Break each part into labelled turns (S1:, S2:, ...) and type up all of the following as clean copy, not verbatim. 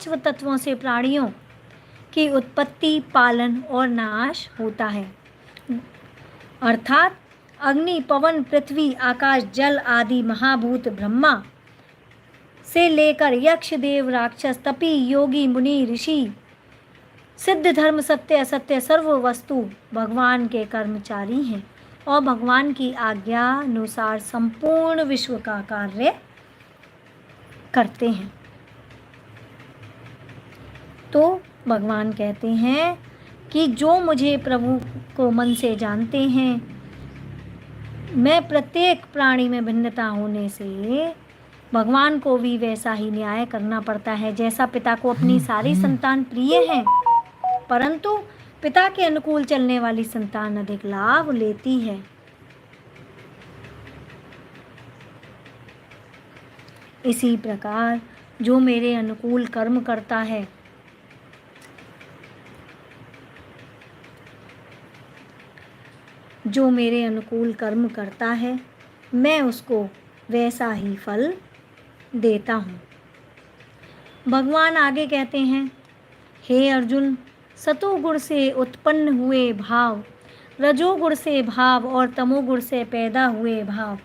S1: 5 तत्वों से प्राणियों की उत्पत्ति, पालन और नाश होता है, अर्थात अग्नि, पवन, पृथ्वी, आकाश, जल आदि महाभूत ब्रह्मा से लेकर यक्ष, देव, राक्षस, तपी, योगी, मुनि, ऋषि, सिद्ध, धर्म, सत्य, असत्य, सर्व वस्तु भगवान के कर्मचारी हैं और भगवान की आज्ञा अनुसार संपूर्ण विश्व का कार्य करते हैं। तो भगवान कहते हैं कि जो मुझे प्रभु को मन से जानते हैं, मैं प्रत्येक प्राणी में भिन्नता होने से भगवान को भी वैसा ही न्याय करना पड़ता है। जैसा पिता को अपनी सारी संतान प्रिय है, परंतु पिता के अनुकूल चलने वाली संतान अधिक लाभ लेती है। इसी प्रकार जो मेरे अनुकूल कर्म करता है, जो मेरे अनुकूल कर्म करता है, मैं उसको वैसा ही फल देता हूँ। भगवान आगे कहते हैं, हे अर्जुन, सतोगुण से उत्पन्न हुए भाव, रजोगुण से भाव और तमोगुण से पैदा हुए भाव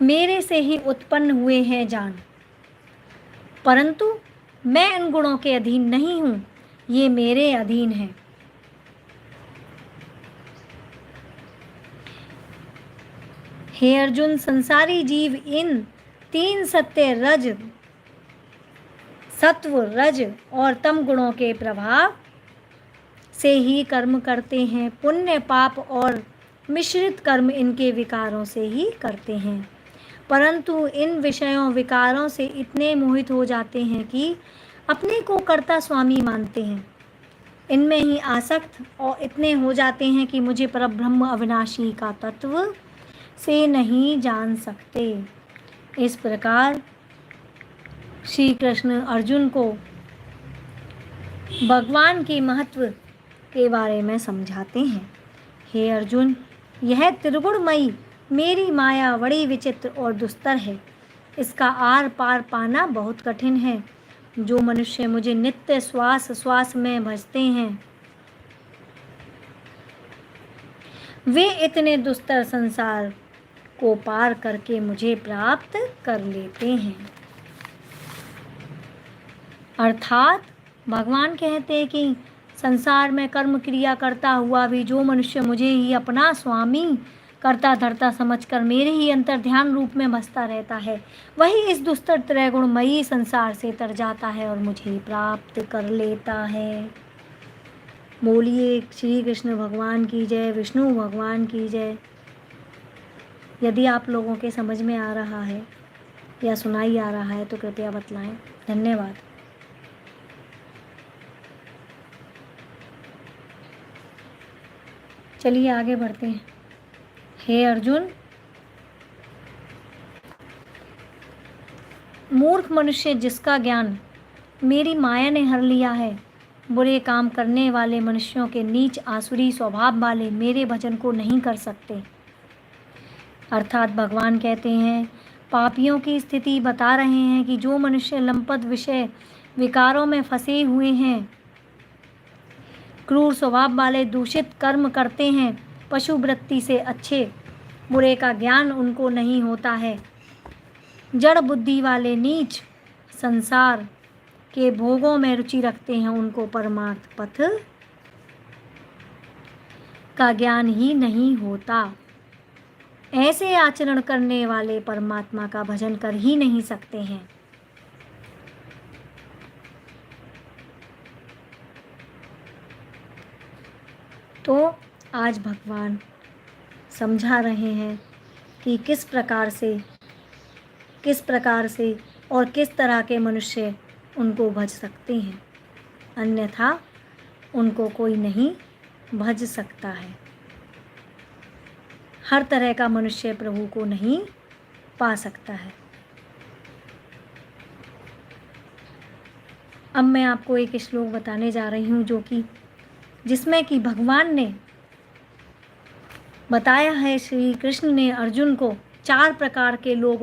S1: मेरे से ही उत्पन्न हुए हैं जान, परंतु मैं इन गुणों के अधीन नहीं हूँ, ये मेरे अधीन हैं। हे अर्जुन, संसारी जीव इन 3 सत्य, रज, सत्व, रज और तम गुणों के प्रभाव से ही कर्म करते हैं। पुण्य, पाप और मिश्रित कर्म इनके विकारों से ही करते हैं, परंतु इन विषयों विकारों से इतने मोहित हो जाते हैं कि अपने को कर्ता स्वामी मानते हैं। इनमें ही आसक्त और इतने हो जाते हैं कि मुझे परब्रह्म अविनाशी का तत्व से नहीं जान सकते। इस प्रकार श्री कृष्ण अर्जुन को भगवान के महत्व के बारे में समझाते हैं। हे अर्जुन, यह त्रिगुणमयी मेरी माया बड़ी विचित्र और दुस्तर है। इसका आर पार पाना बहुत कठिन है। जो मनुष्य मुझे नित्य श्वास श्वास में भजते हैं, वे इतने दुस्तर संसार को पार करके मुझे प्राप्त कर लेते हैं। अर्थात भगवान कहते हैं कि संसार में कर्म क्रिया करता हुआ भी जो मनुष्य मुझे ही अपना स्वामी करता धरता समझकर मेरे ही अंतर ध्यान रूप में बसता रहता है, वही इस दुस्तर त्रैगुणमयी संसार से तर जाता है और मुझे प्राप्त कर लेता है। बोलिए श्री कृष्ण भगवान की जय, विष्णु भगवान की जय। यदि आप लोगों के समझ में आ रहा है या सुनाई आ रहा है तो कृपया बतलाएं। धन्यवाद। चलिए आगे बढ़ते हैं। हे अर्जुन, मूर्ख मनुष्य जिसका ज्ञान मेरी माया ने हर लिया है, बुरे काम करने वाले मनुष्यों के नीच आसुरी स्वभाव वाले मेरे भजन को नहीं कर सकते। अर्थात भगवान कहते हैं, पापियों की स्थिति बता रहे हैं कि जो मनुष्य लंपट विषय विकारों में फंसे हुए हैं, क्रूर स्वभाव वाले दूषित कर्म करते हैं, पशु वृत्ति से अच्छे बुरे का ज्ञान उनको नहीं होता है, जड़ बुद्धि वाले नीच संसार के भोगों में रुचि रखते हैं, उनको परमार्थ पथ का ज्ञान ही नहीं होता। ऐसे आचरण करने वाले परमात्मा का भजन कर ही नहीं सकते हैं। तो आज भगवान समझा रहे हैं कि किस प्रकार से और किस तरह के मनुष्य उनको भज सकते हैं, अन्यथा उनको कोई नहीं भज सकता है। हर तरह का मनुष्य प्रभु को नहीं पा सकता है। अब मैं आपको एक श्लोक बताने जा रही हूँ जिसमें कि भगवान ने बताया है, श्री कृष्ण ने अर्जुन को 4 प्रकार के लोग